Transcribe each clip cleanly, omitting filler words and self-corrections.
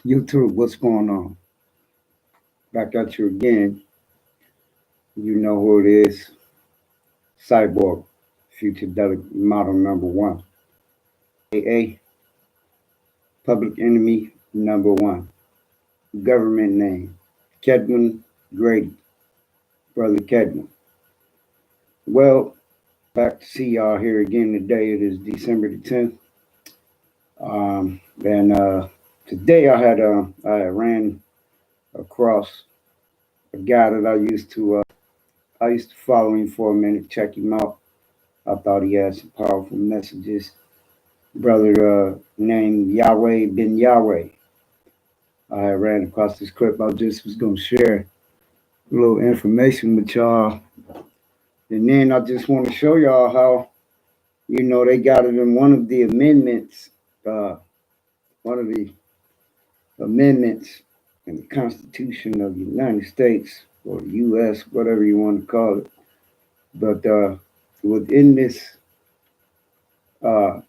YouTube, what's going on? Back at you again. You know who it is. Cyborg, future model number one. AA, public enemy number one. Government name, Kedwin Grady, Brother Kedwin. Well, back to see y'all here again today. It is December the 10th. And today I ran across a guy that I used to follow him for a minute, check him out. I thought he had some powerful messages. Brother named Yahweh bin Yahweh. I ran across this clip. I just was going to share a little information with y'all. And then I just want to show y'all how, they got it in one of the amendments, one of the amendments in the Constitution of the United States, or the U.S., whatever you want to call it. But within this uh,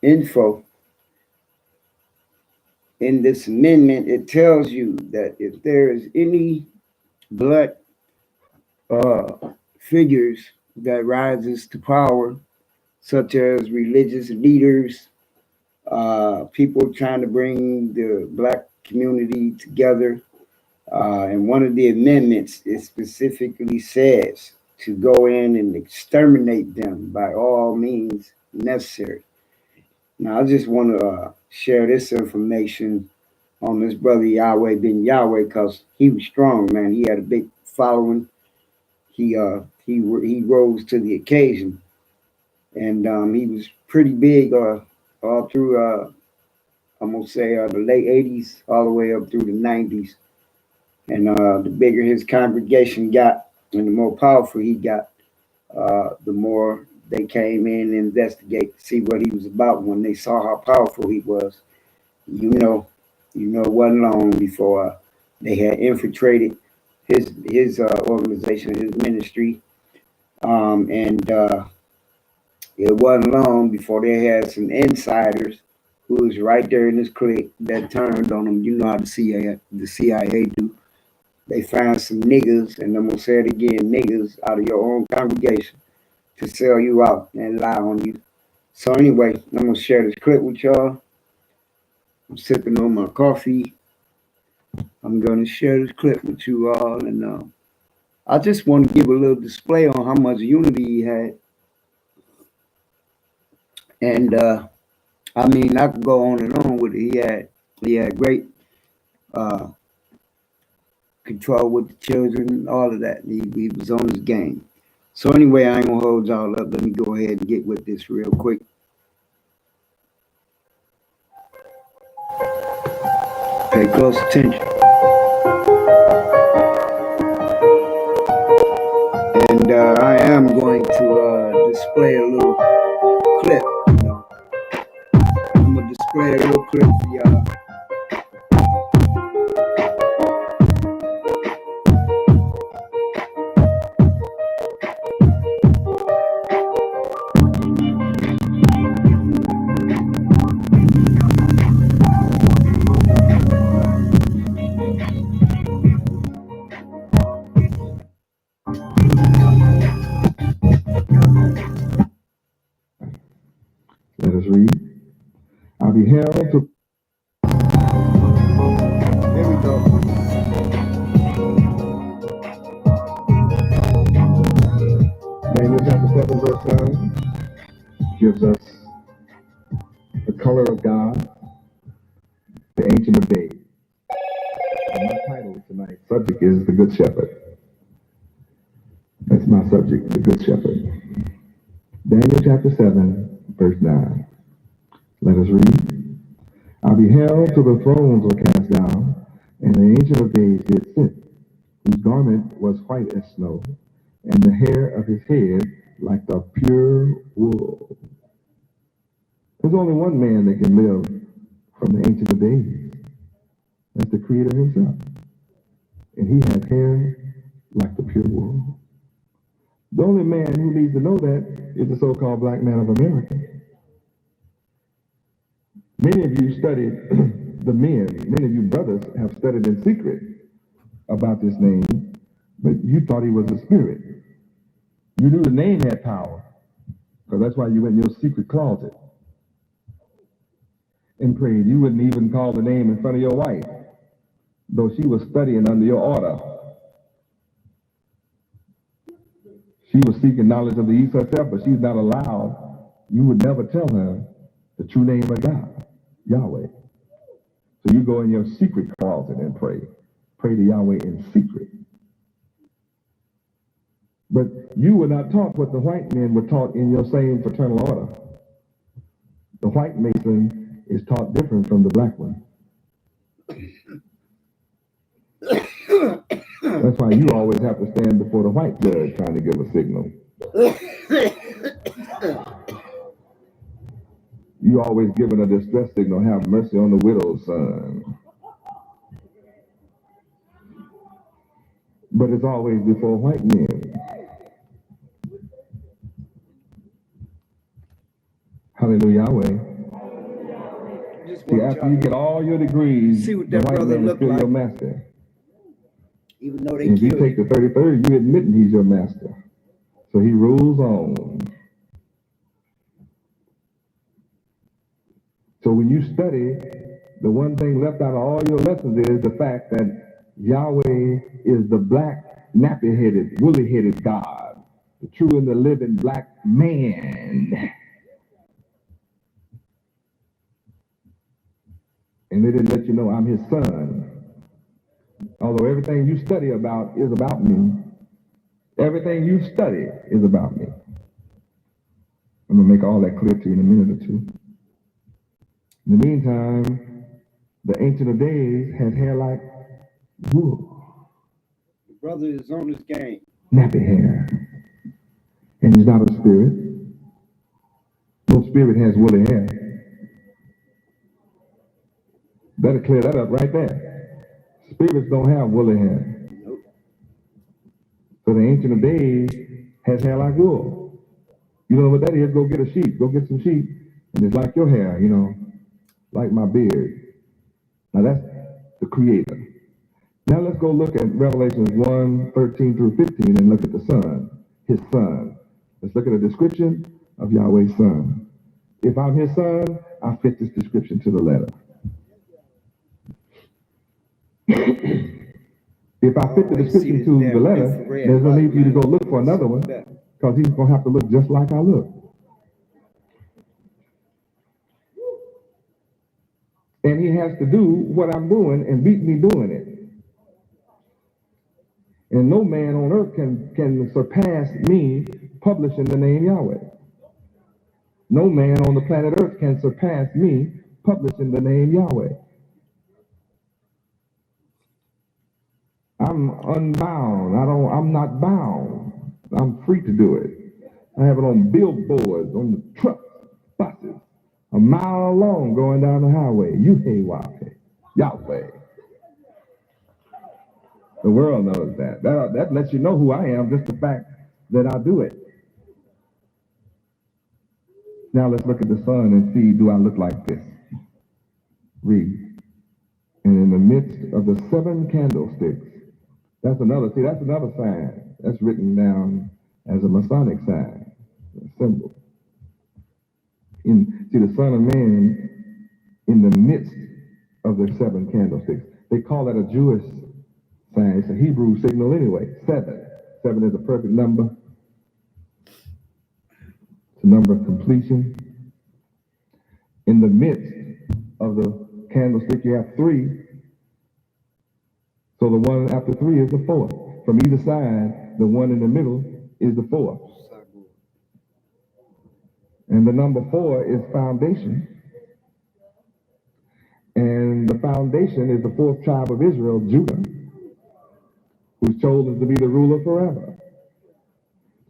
info, in this amendment, it tells you that if there is any black figures that rises to power, such as religious leaders, people trying to bring the black community together, and one of the amendments, it specifically says to go in and exterminate them by all means necessary. Now, I just want to share this information on this brother Yahweh bin Yahweh because he was strong, man. He had a big following. He rose to the occasion, and he was pretty big all through I'm gonna say the late '80s all the way up through the '90s. And the bigger his congregation got, and the more powerful he got, the more they came in and investigate to see what he was about. When they saw how powerful he was, it wasn't long before they had infiltrated his organization, his ministry, and it wasn't long before they had some insiders who was right there in this clique that turned on them. You know how the CIA do. They found some niggas, and I'm gonna say it again, niggas out of your own congregation to sell you out and lie on you. So anyway, I'm gonna share this clip with y'all. I'm sipping on my coffee. I'm gonna share this clip with you all, and I just want to give a little display on how much unity he had. And I mean, I could go on and on with it. He had great control with the children, all of that. He was on his game. So anyway, I ain't gonna hold y'all up. Let me go ahead and get with this real quick. Pay close attention. And I am going to display a little clip. I'm gonna display a little clip for y'all. Let us read. I beheld to. Here we go. Daniel chapter 7, verse 9 gives us the color of God, the Ancient of Days. And my title tonight's subject is The Good Shepherd. That's my subject, The Good Shepherd. Daniel chapter 7, verse 9. Let us read. I beheld till the thrones were cast down, and the Ancient of Days did sit, whose garment was white as snow, and the hair of his head like the pure wool. There's only one man that can live from the Ancient of Days. That's the Creator himself. And he has hair like the pure wool. The only man who needs to know that is the so-called black man of America. Many of you studied the men, many of you brothers have studied in secret about this name, but you thought he was a spirit. You knew the name had power, because that's why you went in your secret closet and prayed. You wouldn't even call the name in front of your wife, though she was studying under your order. She was seeking knowledge of the East herself, but she's not allowed. You would never tell her the true name of God, Yahweh. So you go in your secret closet and pray. Pray to Yahweh in secret. But you were not taught what the white men were taught in your same fraternal order. The white Mason is taught different from the black one. That's why you always have to stand before the white judge trying to give a signal. You always giving a distress signal, have mercy on the widow's son. But it's always before white men. Hallelujah, Yahweh. See, after you get all your degrees, see what the that white brother man is look still like. your master. Even though they If you killed take him. the 33rd, you admitting he's your master. So he rules on. So when you study, the one thing left out of all your lessons is the fact that Yahweh is the black, nappy-headed, woolly-headed God, the true and the living black man. And they didn't let you know I'm his son. Although everything you study about is about me. Everything you study is about me. I'm going to make all that clear to you in a minute or two. In the meantime, the Ancient of Days has hair like wool. The brother is on his game. Nappy hair. And he's not a spirit. No spirit has woolly hair. Better clear that up right there. Spirits don't have woolly hair. Nope. So the Ancient of Days has hair like wool. You know what that is? Go get a sheep. Go get some sheep. And it's like your hair, you know, like my beard. Now that's the Creator. Now let's go look at Revelations 1:13 through 15 and look at the Son, his Son. Let's look at a description of Yahweh's Son. If I'm his son, I fit this description to the letter. If I fit the description to the letter, there's no need for you to go look for another one, because he's going to have to look just like I look. And he has to do what I'm doing and beat me doing it. And no man on earth can surpass me publishing the name Yahweh. No man on the planet Earth can surpass me publishing the name Yahweh. I'm unbound. I'm not bound. I'm free to do it. I have it on billboards, on the trucks, buses, a mile long going down the highway. Yahweh, Yahweh. The world knows that. That lets you know who I am, just the fact that I do it. Now let's look at the sun and see, do I look like this? Read. And in the midst of the 7 candlesticks, that's another sign. That's written down as a Masonic sign, a symbol. See, the Son of Man in the midst of the 7 candlesticks. They call that a Jewish sign. It's a Hebrew signal anyway. 7. 7 is a perfect number. It's a number of completion. In the midst of the candlestick, you have 3. So the one after 3 is the 4th. From either side, the one in the middle is the 4th. And the number 4 is foundation. And the foundation is the 4th tribe of Israel, Judah, who's chosen to be the ruler forever.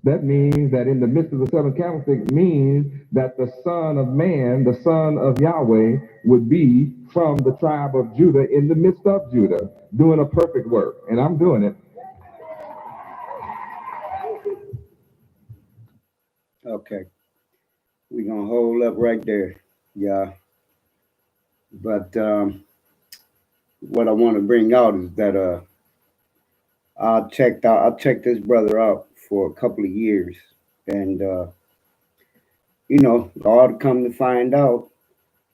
That means that in the midst of the 7 candlesticks means that the Son of Man, the Son of Yahweh, would be from the tribe of Judah in the midst of Judah, doing a perfect work. And I'm doing it. Okay. We're going to hold up right there, yeah. But what I want to bring out is that I checked this brother out for a couple of years, and all to come to find out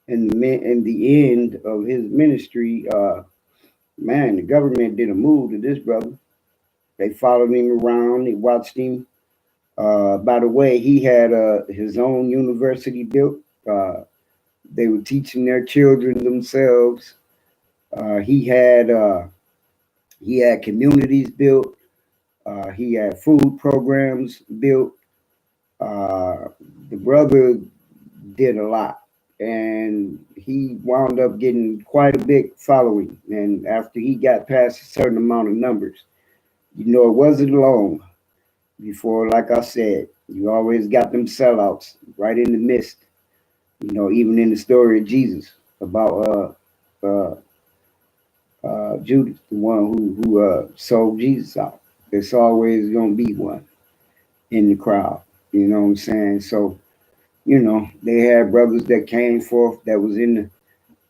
in the end of his ministry, man, the government did a move to this brother. They followed him around, they watched him. By the way, he had his own university built. Uh, they were teaching their children themselves. Uh, he had uh, he had communities built. He had food programs built. Uh, the brother did a lot, and he wound up getting quite a big following. And after he got past a certain amount of numbers, it wasn't long before, like I said, you always got them sellouts right in the midst. Even in the story of Jesus about Judas, the one who sold Jesus out. There's always gonna be one in the crowd. You know what I'm saying? So they had brothers that came forth that was in the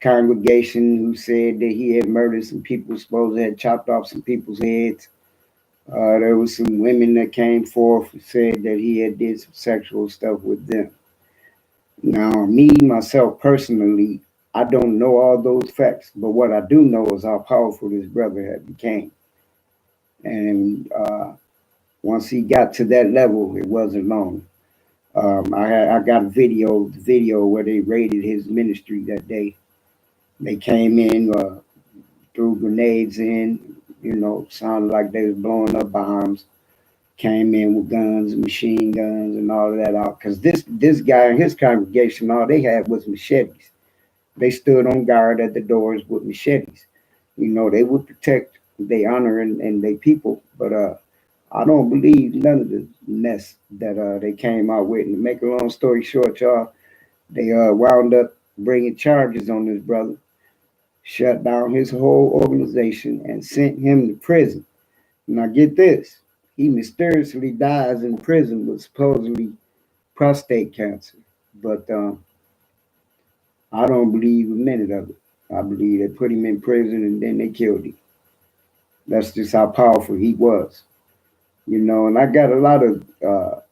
congregation who said that he had murdered some people, supposed to had chopped off some people's heads. There was some women that came forth and said that he had did some sexual stuff with them. Now, me myself personally, I don't know all those facts, but what I do know is how powerful this brother had became. And once he got to that level, it wasn't long. I got the video where they raided his ministry that day. They came in, threw grenades in, sounded like they was blowing up bombs. Came in with guns, machine guns, and all of that out. Because this guy and his congregation, all they had was machetes. They stood on guard at the doors with machetes. They would protect their honor and their people. But I don't believe none of the mess that they came out with. And to make a long story short, y'all, they wound up bringing charges on this brother, shut down his whole organization, and sent him to prison. Now get this. He mysteriously dies in prison with supposedly prostate cancer. But I don't believe a minute of it. I believe they put him in prison and then they killed him. That's just how powerful he was. And I got a lot of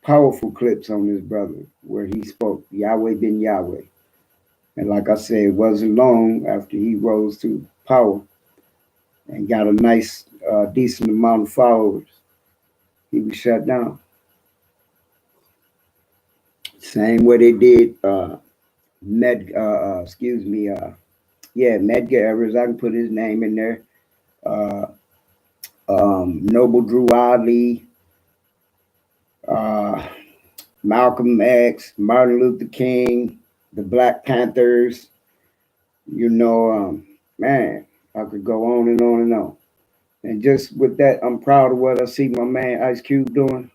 powerful clips on this brother where he spoke Yahweh ben Yahweh. And like I said, it wasn't long after he rose to power and got a nice, decent amount of followers. He was shut down. Same way they did excuse me, Medgar Evers. I can put his name in there. Uh, Noble Drew Oddly, uh, Malcolm X, Martin Luther King, the Black Panthers. Man, I could go on and on and on. And just with that, I'm proud of what I see my man Ice Cube doing.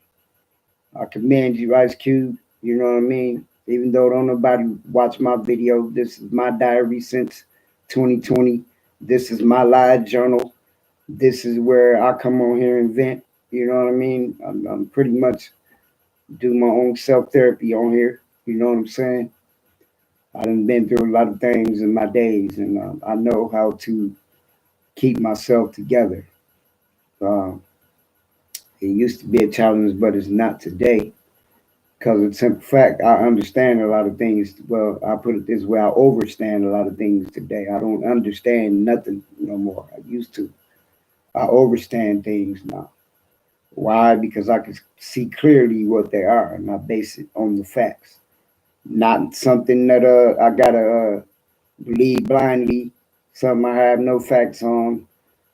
I commend you, Ice Cube. You know what I mean? Even though don't nobody watch my video, this is my diary since 2020. This is my live journal. This is where I come on here and vent. You know what I mean? I'm pretty much do my own self therapy on here. You know what I'm saying? I done been through a lot of things in my days, and I know how to keep myself together. Um, it used to be a challenge, but it's not today. Because it's simple fact, I understand a lot of things. Well, I put it this way: I overstand a lot of things today. I don't understand nothing no more. I used to. I overstand things now. Why? Because I can see clearly what they are, and I base it on the facts, not something that I gotta believe blindly. Something I have no facts on,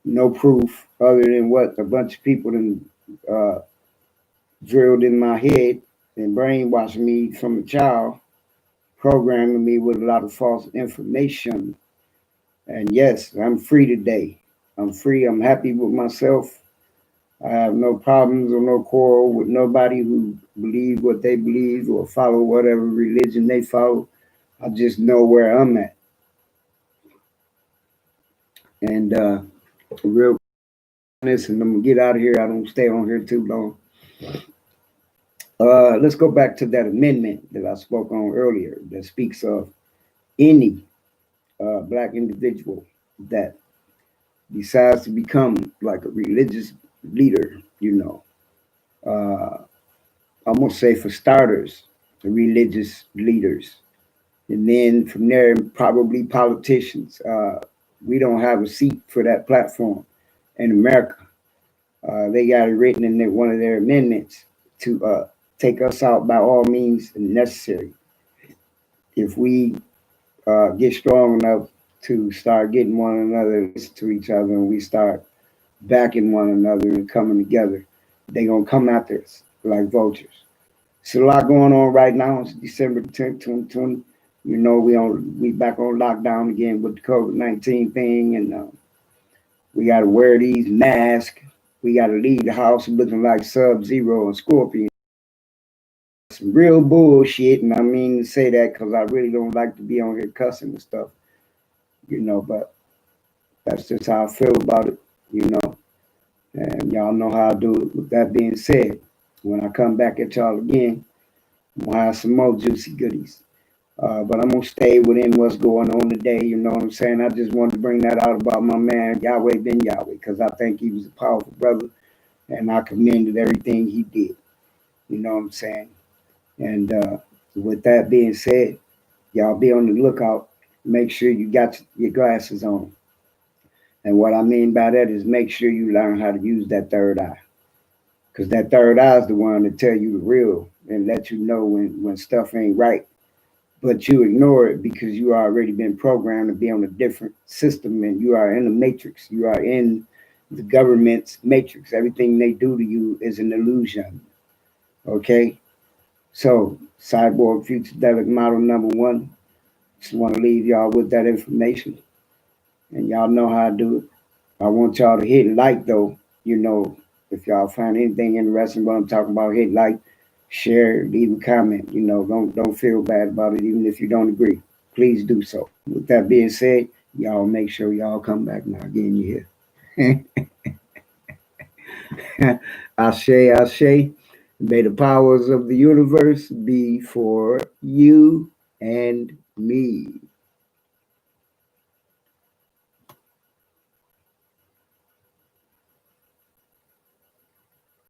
no proof other than what a bunch of people then uh, drilled in my head and brainwashed me from a child, programming me with a lot of false information. And yes, I'm free today. I'm free. I'm happy with myself. I have no problems or no quarrel with nobody who believe what they believe or follow whatever religion they follow. I just know where I'm at. And real honest, and I'm gonna get out of here. I don't stay on here too long. Let's go back to that amendment that I spoke on earlier that speaks of any black individual. that decides to become like a religious leader, uh, I'm gonna say for starters, the religious leaders, and then from there, probably politicians. We don't have a seat for that platform in America. They got it written in one of their amendments to take us out by all means necessary. If we get strong enough to start getting one another, listen to each other, and we start backing one another and coming together, they gonna come after us like vultures. It's a lot going on right now. It's December 10th, 2020. We back on lockdown again with the COVID-19 thing, and we got to wear these masks. We got to leave the house looking like Sub Zero and Scorpion. Some real bullshit, and I mean to say that because I really don't like to be on here cussing and stuff, but that's just how I feel about it, you know. And y'all know how I do it. With that being said, when I come back at y'all again, I'm going to have some more juicy goodies. But I'm going to stay within what's going on today. You know what I'm saying? I just wanted to bring that out about my man, Yahweh Ben Yahweh, because I think he was a powerful brother, and I commended everything he did. You know what I'm saying? And with that being said, y'all be on the lookout. Make sure you got your glasses on. And what I mean by that is make sure you learn how to use that third eye. Because that third eye is the one to tell you the real and let you know when stuff ain't right. But you ignore it because you already been programmed to be on a different system and you are in the matrix. You are in the government's matrix. Everything they do to you is an illusion. Okay? So, Cyborg Future Model number one. Just want to leave y'all with that information. And y'all know how to do it. I want y'all to hit like though. If y'all find anything interesting what I'm talking about, hit like, share, leave a comment. Don't feel bad about it, even if you don't agree. Please do so. With that being said, y'all make sure y'all come back now. Again, you here. Ashe, Ashe. May the powers of the universe be for you and me.